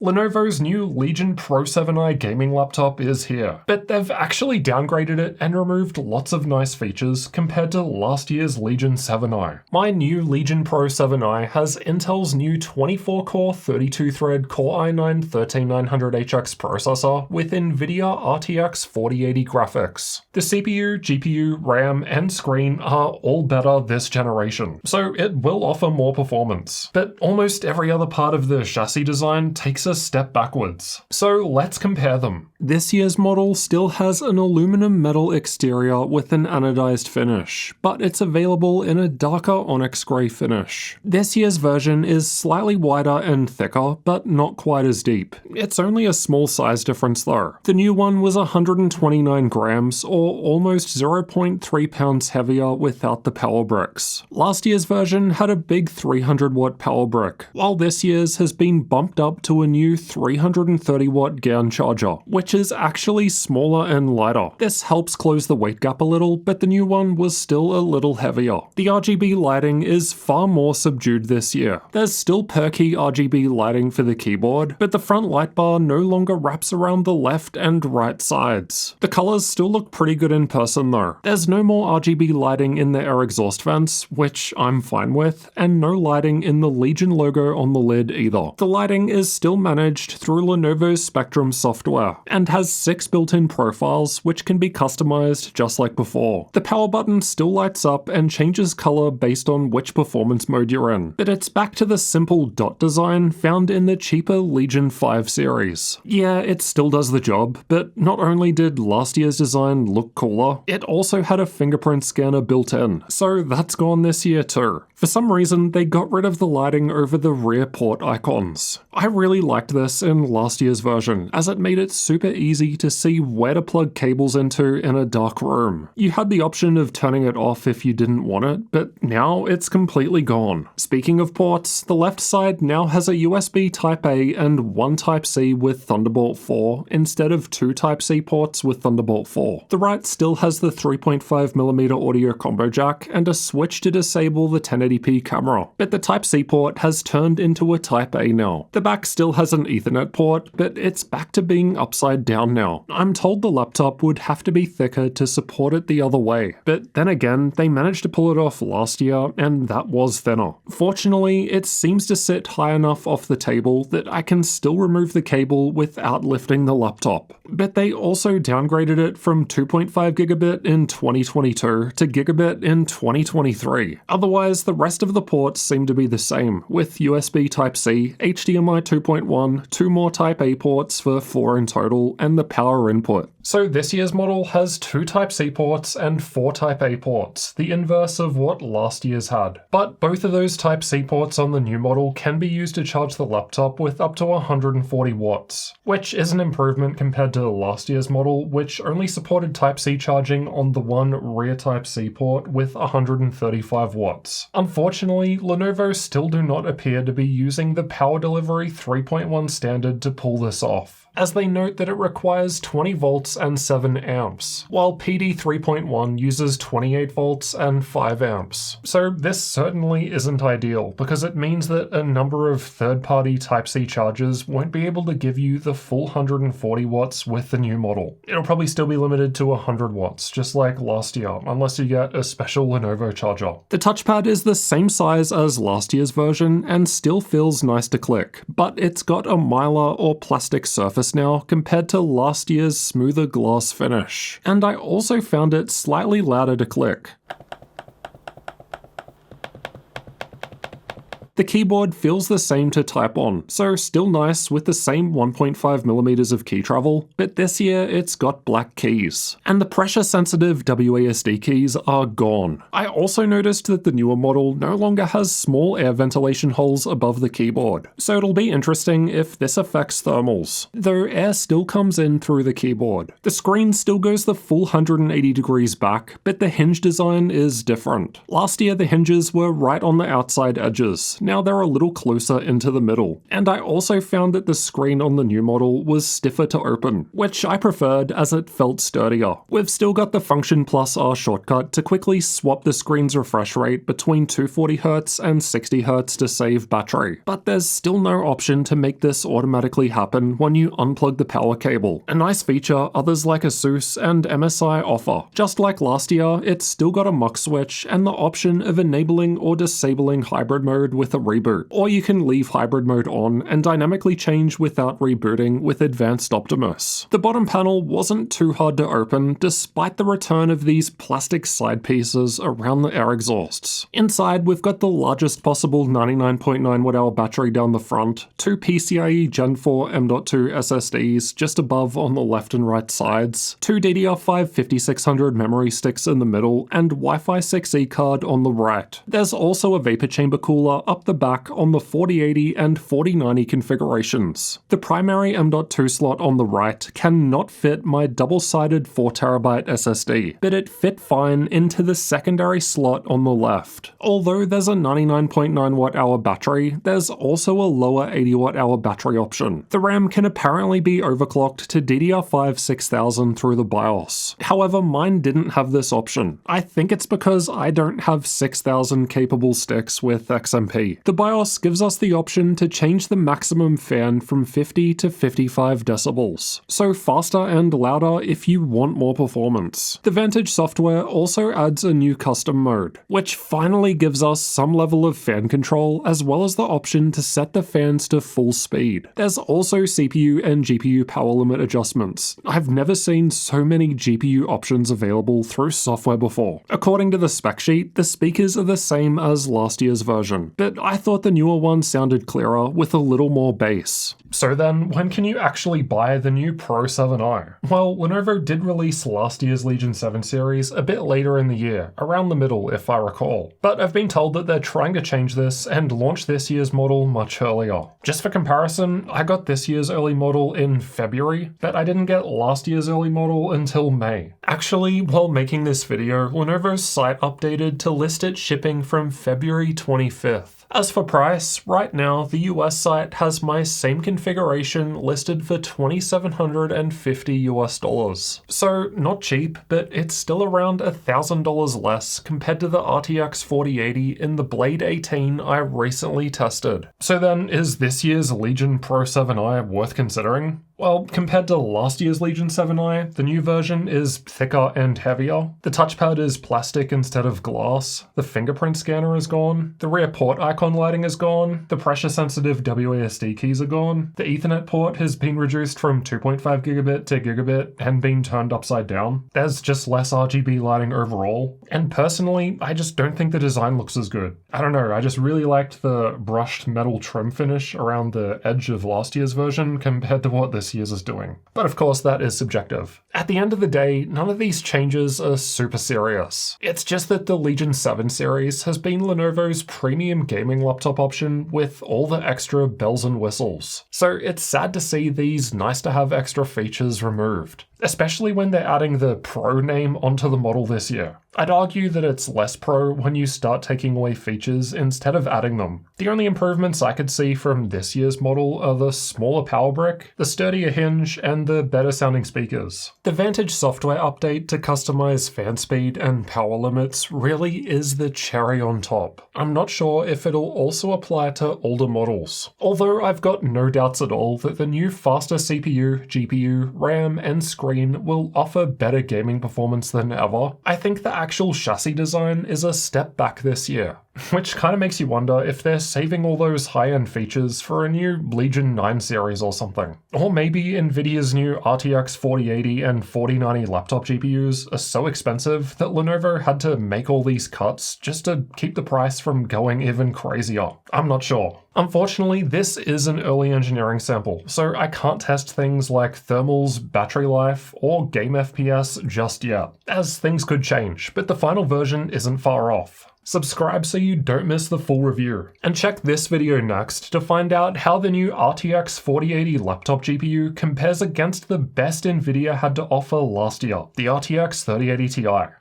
Lenovo's new Legion Pro 7i gaming laptop is here, but they've actually downgraded it and removed lots of nice features compared to last year's Legion 7i. My new Legion Pro 7i has Intel's new 24-core 32-thread Core i9-13900HX processor with NVIDIA RTX 4080 graphics. The CPU, GPU, RAM, and screen are all better this generation, so it will offer more performance. But almost every other part of the chassis design takes a step backwards. So let's compare them. This year's model still has an aluminum metal exterior with an anodized finish, but it's available in a darker onyx grey finish. This year's version is slightly wider and thicker, but not quite as deep. It's only a small size difference though. The new one was 129 grams, or almost 0.3 pounds heavier without the power bricks. Last year's version had a big 300 watt power brick, while this year's has been bumped up to a new 330 watt GAN charger, which is actually smaller and lighter. This helps close the weight gap a little, but the new one was still a little heavier. The RGB lighting is far more subdued this year. There's still perky RGB lighting for the keyboard, but the front light bar no longer wraps around the left and right sides. The colors still look pretty good in person though. There's no more RGB lighting in the air exhaust vents, which I'm fine with, and no lighting in the Legion logo on the lid either. The lighting is still managed through Lenovo's Spectrum software, and has 6 built-in profiles which can be customized just like before. The power button still lights up and changes color based on which performance mode you're in, but it's back to the simple dot design found in the cheaper Legion 5 series. Yeah, it still does the job, but not only did last year's design look cooler, it also had a fingerprint scanner built in, so that's gone this year too. For some reason, they got rid of the lighting over the rear port icons. I really liked this in last year's version, as it made it super easy to see where to plug cables into in a dark room. You had the option of turning it off if you didn't want it, but now it's completely gone. Speaking of ports, the left side now has a USB Type-A and one Type-C with Thunderbolt 4 instead of 2 Type-C ports with Thunderbolt 4. The right still has the 3.5mm audio combo jack and a switch to disable the 1080p camera, but the Type-C port has turned into a Type-A now. The back still has an Ethernet port, but it's back to being upside down now. I'm told the laptop would have to be thicker to support it the other way, but then again, they managed to pull it off last year, and that was thinner. Fortunately, it seems to sit high enough off the table that I can still remove the cable without lifting the laptop. But they also downgraded it from 2.5 gigabit in 2022 to gigabit in 2023. Otherwise, the rest of the ports seem to be the same, with USB Type-C, HDMI 2.1, 2 more Type-A ports for 4 in total, and the power input. So this year's model has 2 Type-C ports and 4 Type-A ports, the inverse of what last year's had. But both of those Type-C ports on the new model can be used to charge the laptop with up to 140 watts, which is an improvement compared to last year's model, which only supported Type-C charging on the one rear Type-C port with 135 watts. Unfortunately, Lenovo still do not appear to be using the Power Delivery 3.1 standard to pull this off, as they note that it requires 20 volts and 7 amps, while PD 3.1 uses 28 volts and 5 amps. So this certainly isn't ideal, because it means that a number of third-party Type-C chargers won't be able to give you the full 140 watts with the new model. It'll probably still be limited to 100 watts, just like last year, unless you get a special Lenovo charger. The touchpad is the same size as last year's version and still feels nice to click, but it's got a mylar or plastic surface now compared to last year's smoother glass finish. And I also found it slightly louder to click. The keyboard feels the same to type on, so still nice with the same 1.5mm of key travel, but this year it's got black keys. And the pressure-sensitive WASD keys are gone. I also noticed that the newer model no longer has small air ventilation holes above the keyboard, so it'll be interesting if this affects thermals, though air still comes in through the keyboard. The screen still goes the full 180 degrees back, but the hinge design is different. Last year the hinges were right on the outside edges. now they're a little closer into the middle. And I also found that the screen on the new model was stiffer to open, which I preferred as it felt sturdier. We've still got the Function Plus R shortcut to quickly swap the screen's refresh rate between 240Hz and 60Hz to save battery, but there's still no option to make this automatically happen when you unplug the power cable, a nice feature others like ASUS and MSI offer. Just like last year, it's still got a mux switch and the option of enabling or disabling hybrid mode with a reboot, or you can leave hybrid mode on and dynamically change without rebooting with advanced Optimus. The bottom panel wasn't too hard to open despite the return of these plastic side pieces around the air exhausts. Inside, we've got the largest possible 99.9 Wh battery down the front, two PCIe Gen 4 M.2 SSDs just above on the left and right sides, two DDR5 5600 memory sticks in the middle, and Wi-Fi 6E card on the right. There's also a vapor chamber cooler up the back on the 4080 and 4090 configurations. The primary M.2 slot on the right cannot fit my double-sided 4TB SSD, but it fit fine into the secondary slot on the left. Although there's a 99.9 Wh battery, there's also a lower 80 Wh battery option. The RAM can apparently be overclocked to DDR5 6000 through the BIOS. However, mine didn't have this option. I think it's because I don't have 6000 capable sticks with XMP. The BIOS gives us the option to change the maximum fan from 50 to 55 decibels, so faster and louder if you want more performance. The Vantage software also adds a new custom mode, which finally gives us some level of fan control as well as the option to set the fans to full speed. There's also CPU and GPU power limit adjustments. I've never seen so many GPU options available through software before. According to the spec sheet, the speakers are the same as last year's version, but I thought the newer one sounded clearer with a little more bass. So then, when can you actually buy the new Pro 7i? Well, Lenovo did release last year's Legion 7 series a bit later in the year, around the middle if I recall, but I've been told that they're trying to change this and launch this year's model much earlier. Just for comparison, I got this year's early model in February, but I didn't get last year's early model until May. Actually, while making this video, Lenovo's site updated to list it shipping from February 25th. As for price, right now the US site has my same configuration listed for $2,750 US. So not cheap, but it's still around $1,000 less compared to the RTX 4080 in the Blade 18 I recently tested. So then, is this year's Legion Pro 7i worth considering? Well, compared to last year's Legion 7i, the new version is thicker and heavier. The touchpad is plastic instead of glass. The fingerprint scanner is gone. The rear port icon lighting is gone. The pressure-sensitive WASD keys are gone. The Ethernet port has been reduced from 2.5 gigabit to gigabit and been turned upside down. There's just less RGB lighting overall. And personally, I just don't think the design looks as good. I don't know, I just really liked the brushed metal trim finish around the edge of last year's version compared to what this year's is doing. But of course, that is subjective. At the end of the day, none of these changes are super serious. It's just that the Legion 7 series has been Lenovo's premium gaming laptop option with all the extra bells and whistles. So it's sad to see these nice-to-have extra features removed, especially when they're adding the Pro name onto the model this year. I'd argue that it's less pro when you start taking away features instead of adding them. The only improvements I could see from this year's model are the smaller power brick, the sturdier hinge, and the better sounding speakers. The Vantage software update to customize fan speed and power limits really is the cherry on top. I'm not sure if it'll also apply to older models, although I've got no doubts at all that the new faster CPU, GPU, RAM, and screen will offer better gaming performance than ever. I think the actual chassis design is a step back this year, which kind of makes you wonder if they're saving all those high-end features for a new Legion 9 series or something. Or maybe Nvidia's new RTX 4080 and 4090 laptop GPUs are so expensive that Lenovo had to make all these cuts just to keep the price from going even crazier. I'm not sure. Unfortunately, this is an early engineering sample, so I can't test things like thermals, battery life, or game FPS just yet, as things could change, but the final version isn't far off. Subscribe so you don't miss the full review, and check this video next to find out how the new RTX 4080 laptop GPU compares against the best Nvidia had to offer last year, the RTX 3080 Ti.